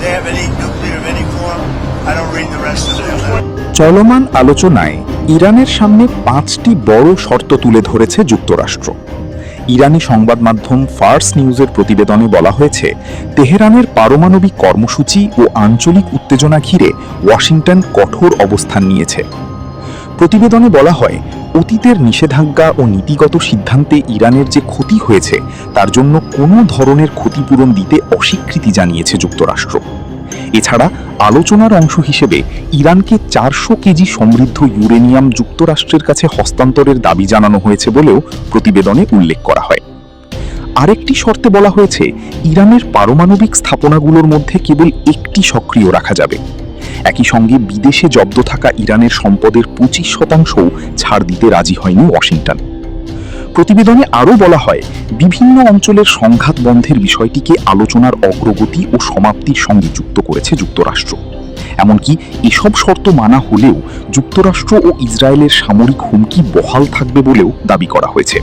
they have any nuclear of any form. I don't read the rest of it. চলমান আলোচনায় ইরানের সামনে 5টি বড় শর্ত তুলে ধরেছে যুক্তরাষ্ট্র। ইরানি সংবাদ মাধ্যম ফার্স নিউজের প্রতিবেদনে বলা হয়েছে, তেহরানের পারমাণবিক কর্মসূচি ও আঞ্চলিক উত্তেজনা ঘিরে ওয়াশিংটন কঠোর অবস্থান নিয়েছে। প্রতিবেদনে বলা হয়, অতীতের নিষেধাজ্ঞা ও নীতিগত সিদ্ধান্তে ইরানের যে ক্ষতি হয়েছে তার জন্য কোনো ধরনের ক্ষতিপূরণ দিতে অস্বীকৃতি জানিয়েছে যুক্তরাষ্ট্র। এছাড়া আলোচনার অংশ হিসেবে ইরানকে 400 কেজি সমৃদ্ধ ইউরেনিয়াম যুক্তরাষ্ট্রের কাছে হস্তান্তরের দাবি জানানো হয়েছে বলেও প্রতিবেদনে উল্লেখ করা হয়। আরেকটি শর্তে বলা হয়েছে, ইরানের পারমাণবিক স্থাপনাগুলোর মধ্যে কেবল একটি সক্রিয় রাখা যাবে। একই সঙ্গে বিদেশে জব্দ থাকা ইরানের সম্পদের 25% ছাড় দিতে রাজি হয়নি ওয়াশিংটন। প্রতিবেদনে আরও বলা হয়, বিভিন্ন অঞ্চলের সংঘাত বন্ধের বিষয়টিকে আলোচনার অগ্রগতি ও সমাপ্তির সঙ্গে যুক্ত করেছে যুক্তরাষ্ট্র। এমনকি এসব শর্ত মানা হলেও যুক্তরাষ্ট্র ও ইসরায়েলের সামরিক হুমকি বহাল থাকবে বলেও দাবি করা হয়েছে।